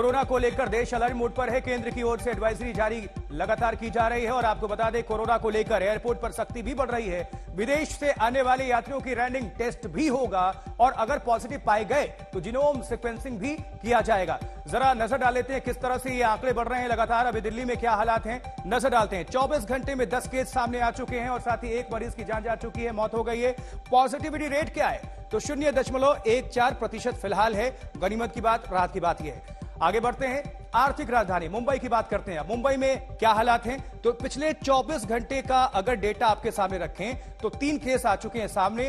Corona को लेकर देश अलर्ट मोड पर है। केंद्र की ओर से एडवाइजरी जारी लगातार की जा रही है और आपको बता दें कोरोना को लेकर एयरपोर्ट पर सख्ती भी बढ़ रही है। विदेश से आने वाले यात्रियों की रैंडम टेस्ट भी होगा और अगर पॉजिटिव पाए गए तो जीनोम सीक्वेंसिंग भी किया जाएगा। जरा नजर डाल लेते हैं किस तरह से ये आंकड़े बढ़ रहे हैं लगातार। अभी दिल्ली में क्या हालात हैं नजर डालते हैं। 24 घंटे में 10 केस सामने आ चुके हैं और साथ ही एक मरीज की जान जा चुकी है, मौत हो गई है। पॉजिटिविटी रेट क्या है तो 0.14% फिलहाल है। गनीमत की बात, राहत की बात यह है। आगे बढ़ते हैं, आर्थिक राजधानी मुंबई की बात करते हैं। मुंबई में क्या हालात हैं तो पिछले 24 घंटे का अगर डेटा आपके सामने रखें तो 3 केस आ चुके हैं सामने।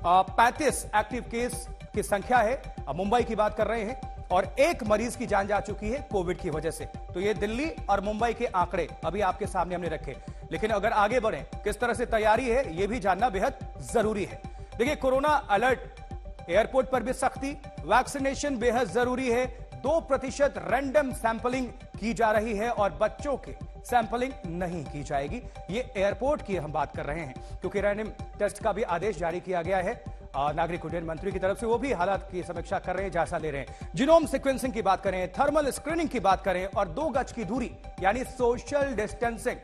35 एक्टिव केस की संख्या है, अब मुंबई की बात कर रहे हैं, और एक मरीज की जान जा चुकी है कोविड की वजह से। तो ये दिल्ली और मुंबई के आंकड़े अभी आपके सामने हमने रखे, लेकिन अगर आगे बढ़े किस तरह से तैयारी है यह भी जानना बेहद जरूरी है। देखिए, कोरोना अलर्ट, एयरपोर्ट पर भी सख्ती, वैक्सीनेशन बेहद जरूरी है। 2% रैंडम सैंपलिंग की जा रही है और बच्चों के सैंपलिंग नहीं की जाएगी। ये एयरपोर्ट की हम बात कर रहे हैं क्योंकि रैंडम टेस्ट का भी आदेश जारी किया गया है नागरिक उड्डयन मंत्री की तरफ से। वो भी हालात की समीक्षा कर रहे हैं, जायजा ले रहे हैं। जीनोम सीक्वेंसिंग की बात करें, थर्मल स्क्रीनिंग की बात करें और 2 गज की दूरी यानी सोशल डिस्टेंसिंग,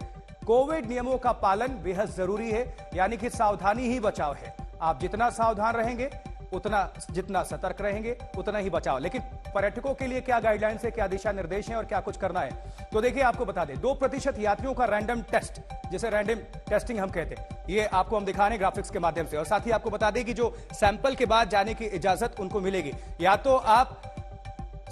कोविड नियमों का पालन बेहद जरूरी है। यानी कि सावधानी ही बचाव है। आप जितना सावधान रहेंगे जितना सतर्क रहेंगे उतना ही बचाव। लेकिन पर्यटकों के लिए क्या गाइडलाइंस है, क्या दिशा निर्देश हैं और क्या कुछ करना है तो देखिए, आपको बता दें 2% यात्रियों का रैंडम टेस्ट, जिसे रैंडम टेस्टिंग हम कहते हैं, ये आपको हम दिखा रहे हैं ग्राफिक्स के माध्यम से। और साथ ही आपको बता दें कि जो सैंपल के बाद जाने की इजाजत उनको मिलेगी। या तो आप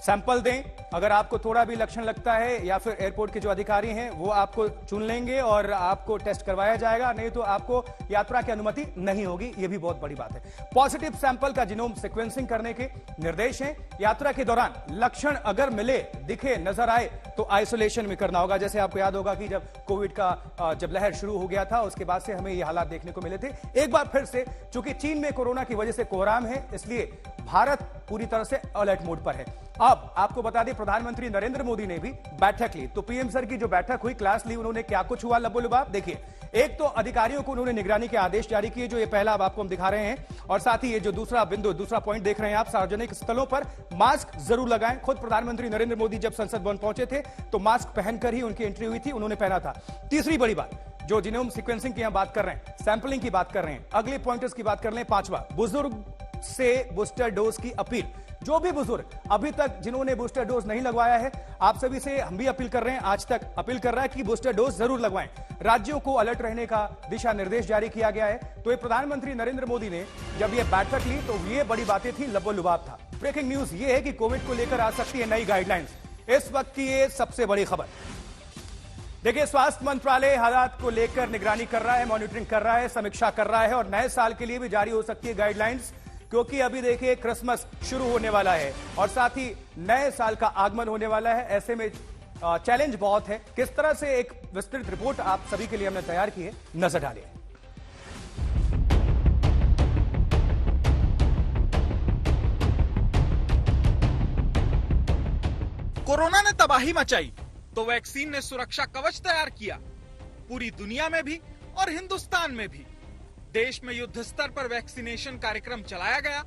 सैंपल दें अगर आपको थोड़ा भी लक्षण लगता है, या फिर एयरपोर्ट के जो अधिकारी हैं वो आपको चुन लेंगे और आपको टेस्ट करवाया जाएगा, नहीं तो आपको यात्रा की अनुमति नहीं होगी। यह भी बहुत बड़ी बात है। पॉजिटिव सैंपल का जीनोम सीक्वेंसिंग करने के निर्देश हैं। यात्रा के दौरान लक्षण अगर मिले, दिखे, नजर आए तो आइसोलेशन में करना होगा। जैसे आपको याद होगा कि जब कोविड का जब लहर शुरू हो गया था उसके बाद से हमें ये हालात देखने को मिले थे। एक बार फिर से चूंकि चीन में कोरोना की वजह से कोहराम है, इसलिए भारत पूरी तरह से अलर्ट मोड पर है। अब आपको बता दें प्रधानमंत्री नरेंद्र मोदी ने भी बैठक ली। तो पीएम सर की जो बैठक हुई, क्लास ली उन्होंने, क्या कुछ हुआ लबोलुबाब देखिए। एक तो अधिकारियों को उन्होंने निगरानी के आदेश जारी किए, जो ये पहला अब आपको हम दिखा रहे हैं, और साथ ही ये जो दूसरा बिंदु, दूसरा पॉइंट देख रहे हैं आप, सार्वजनिक स्थलों पर मास्क जरूर लगाएं। खुद प्रधानमंत्री नरेंद्र मोदी जब संसद भवन पहुंचे थे तो मास्क पहनकर ही उनकी एंट्री हुई थी, उन्होंने पहना था। तीसरी बड़ी बात, जो जीनोम सीक्वेंसिंग की हम बात कर रहे हैं, सैंपलिंग की बात कर रहे हैं, अगले पॉइंटर्स की बात कर लें। 5वां, बुजुर्ग से बूस्टर डोज की अपील। जो भी बुजुर्ग अभी तक जिन्होंने बूस्टर डोज नहीं लगवाया है, आप सभी से हम भी अपील कर रहे हैं, आज तक अपील कर रहा है कि बूस्टर डोज जरूर लगवाएं। राज्यों को अलर्ट रहने का दिशा निर्देश जारी किया गया है। तो ये प्रधानमंत्री नरेंद्र मोदी ने जब ये बैठक ली तो ये बड़ी बातें थी, लबोलुबाब था। ब्रेकिंग न्यूज ये है कि कोविड को लेकर आ सकती है नई गाइडलाइंस। इस वक्त की ये सबसे बड़ी खबर। देखिए, स्वास्थ्य मंत्रालय हालात को लेकर निगरानी कर रहा है, मॉनिटरिंग कर रहा है, समीक्षा कर रहा है और नए साल के लिए भी जारी हो सकती है गाइडलाइंस, क्योंकि अभी देखिए क्रिसमस शुरू होने वाला है और साथ ही नए साल का आगमन होने वाला है। ऐसे में चैलेंज बहुत है। किस तरह से, एक विस्तृत रिपोर्ट आप सभी के लिए हमने तैयार की है, नजर डालिए। कोरोना ने तबाही मचाई तो वैक्सीन ने सुरक्षा कवच तैयार किया। पूरी दुनिया में भी और हिंदुस्तान में भी देश में युद्ध स्तर पर वैक्सीनेशन कार्यक्रम चलाया गया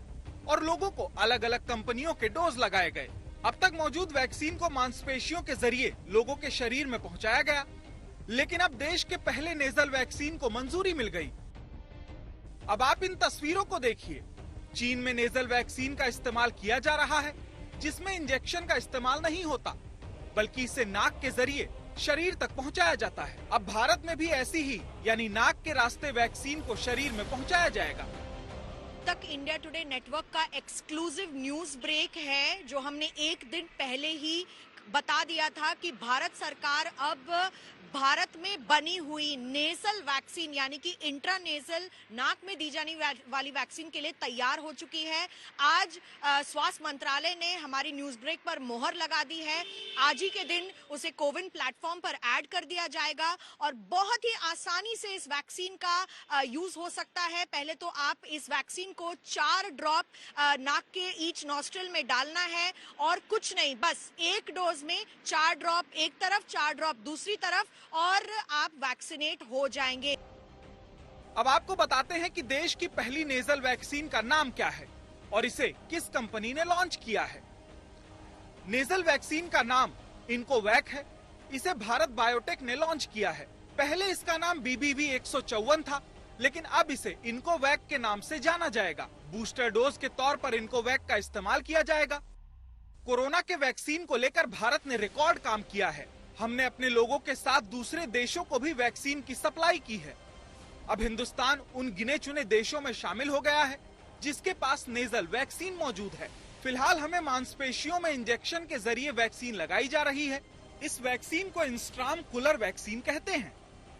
और लोगों को अलग अलग कंपनियों के डोज लगाए गए। अब तक मौजूद वैक्सीन को मांसपेशियों के जरिए लोगों के शरीर में पहुंचाया गया, लेकिन अब देश के पहले नेजल वैक्सीन को मंजूरी मिल गई। अब आप इन तस्वीरों को देखिए। चीन में नेजल वैक्सीन का इस्तेमाल किया जा रहा है, जिसमें इंजेक्शन का इस्तेमाल नहीं होता, बल्कि इसे नाक के जरिए शरीर तक पहुंचाया जाता है। अब भारत में भी ऐसी ही यानी नाक के रास्ते वैक्सीन को शरीर में पहुंचाया जाएगा। तक इंडिया टुडे नेटवर्क का एक्सक्लूसिव न्यूज ब्रेक है, जो हमने एक दिन पहले ही बता दिया था कि भारत सरकार अब भारत में बनी हुई नेजल वैक्सीन यानी कि इंट्रानेजल नाक में दी जाने वाली वैक्सीन के लिए तैयार हो चुकी है। आज स्वास्थ्य मंत्रालय ने हमारी न्यूज ब्रेक पर मोहर लगा दी है। आज ही के दिन उसे कोविन प्लेटफॉर्म पर ऐड कर दिया जाएगा और बहुत ही आसानी से इस वैक्सीन का यूज हो सकता है। पहले तो आप इस वैक्सीन को 4 ड्रॉप नाक के ईच नॉस्ट्रिल में डालना है और कुछ नहीं, बस एक डोज में 4 ड्रॉप एक तरफ, 4 ड्रॉप दूसरी तरफ और आप वैक्सीनेट हो जाएंगे। अब आपको बताते हैं कि देश की पहली नेजल वैक्सीन का नाम क्या है और इसे किस कंपनी ने लॉन्च किया है। नेजल वैक्सीन का नाम इनकोवैक है। इसे भारत बायोटेक ने लॉन्च किया है। पहले इसका नाम BBV 154 था, लेकिन अब इसे इनकोवैक के नाम से जाना जाएगा। बूस्टर डोज के तौर पर इनकोवैक का इस्तेमाल किया जाएगा। कोरोना के वैक्सीन को लेकर भारत ने रिकॉर्ड काम किया है। हमने अपने लोगों के साथ दूसरे देशों को भी वैक्सीन की सप्लाई की है। अब हिंदुस्तान उन गिने चुने देशों में शामिल हो गया है जिसके पास नेजल वैक्सीन मौजूद है। फिलहाल हमें मांसपेशियों में इंजेक्शन के जरिए वैक्सीन लगाई जा रही है। इस वैक्सीन को इंस्ट्राम कूलर वैक्सीन कहते हैं।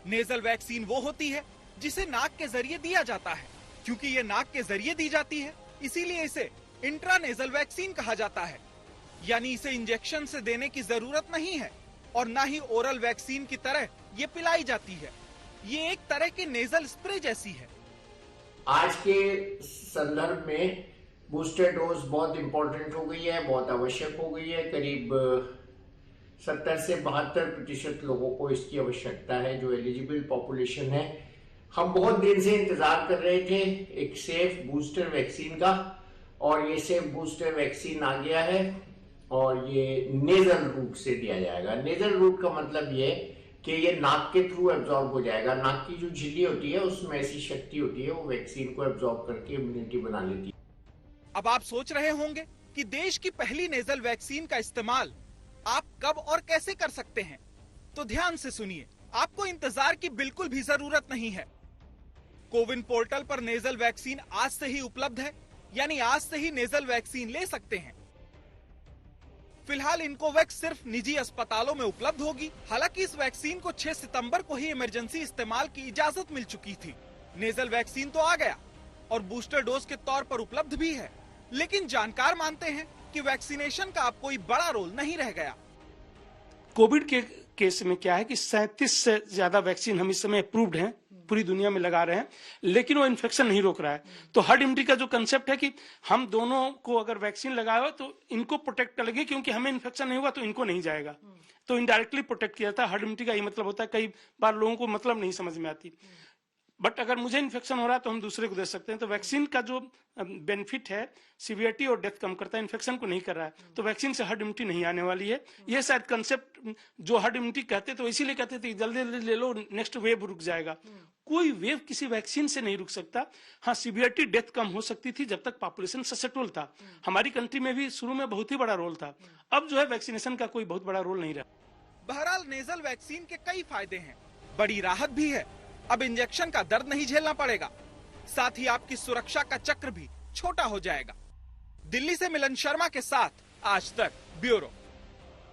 नेजल वैक्सीन वो होती है जिसे नाक के जरिए दिया जाता है। क्योंकि ये नाक के जरिए दी जाती है, इसीलिए इसे इंट्रानेजल वैक्सीन कहा जाता है। यानी इसे इंजेक्शन से देने की जरूरत नहीं है और न ही ओरल वैक्सीन की तरह ये पिलाई जाती है। ये एक तरह की नेजल स्प्रे जैसी है। आज के संदर्भ में बूस्टर डोज बहुत इंपॉर्टेंट हो गई है, बहुत आवश्यक हो गई है। करीब 70 से 72% लोगों को इसकी आवश्यकता है, जो एलिजिबल पॉपुलेशन है। हम बहुत दिन से इंतजार कर रहे थे एक सेफ बूस्टर वैक्सीन का, और ये सेफ बूस्टर वैक्सीन आ गया है और ये नेजल रूट से दिया जाएगा। नेजल रूट का मतलब ये कि ये नाक के थ्रू एब्जॉर्ब हो जाएगा। नाक की जो झिल्ली होती है उसमें ऐसी शक्ति होती है, वो वैक्सीन को एब्जॉर्ब करके इम्यूनिटी बना लेती है। अब आप सोच रहे होंगे कि देश की पहली नेजल वैक्सीन का इस्तेमाल आप कब और कैसे कर सकते हैं, तो ध्यान से सुनिए। आपको इंतजार की बिल्कुल भी जरूरत नहीं है। कोविन पोर्टल पर नेजल वैक्सीन आज से ही उपलब्ध है, यानी आज से ही नेजल वैक्सीन ले सकते हैं। फिलहाल इनकोवैक सिर्फ निजी अस्पतालों में उपलब्ध होगी। हालांकि इस वैक्सीन को 6 सितंबर को ही इमरजेंसी इस्तेमाल की इजाजत मिल चुकी थी। नेजल वैक्सीन तो आ गया और बूस्टर डोज के तौर पर उपलब्ध भी है, लेकिन जानकार मानते हैं कि वैक्सीनेशन का अब कोई बड़ा रोल नहीं रह गया। कोविड के केस में क्या है कि 37 से ज्यादा वैक्सीन हम इस समय अप्रूव्ड हैं, पूरी दुनिया में लगा रहे हैं, लेकिन वो इन्फेक्शन नहीं रोक रहा है। तो हर्ड इम्यूनिटी का जो कंसेप्ट है कि हम दोनों को अगर वैक्सीन लगाया हो तो इनको प्रोटेक्ट कर लेंगे, क्योंकि हमें इन्फेक्शन नहीं हुआ तो इनको नहीं जाएगा। तो इनडायरेक्टली प्रोटेक्ट किया जाता है। हर्ड इम्यूनिटी का ये मतलब होता है, कई बार लोगों को मतलब नहीं समझ में आती, बट अगर मुझे इन्फेक्शन हो रहा है तो हम दूसरे को दे सकते हैं। तो वैक्सीन का जो बेनिफिट है, सीवियरिटी और डेथ कम करता है, इन्फेक्शन को नहीं कर रहा है। तो वैक्सीन से हर्ड इम्यूनिटी नहीं आने वाली है। ये शायद कंसेप्ट जो हर्ड इम्यूनिटी कहते तो इसीलिए कहते थे जल्दी जल्दी ले लो, नेक्स्ट वेव रुक जाएगा। कोई वेव किसी वैक्सीन से नहीं रुक सकता। हाँ, सीवियरिटी डेथ कम हो सकती थी जब तक पॉपुलेशन ससेप्टेबल था। हमारी कंट्री में भी शुरू में बहुत ही बड़ा रोल था। अब जो है वैक्सीनेशन का कोई बहुत बड़ा रोल नहीं रहा। बहरहाल नेजल वैक्सीन के कई फायदे हैं, बड़ी राहत भी है। अब इंजेक्शन का दर्द नहीं झेलना पड़ेगा, साथ ही आपकी सुरक्षा का चक्र भी छोटा हो जाएगा। दिल्ली से मिलन शर्मा के साथ आज तक ब्यूरो।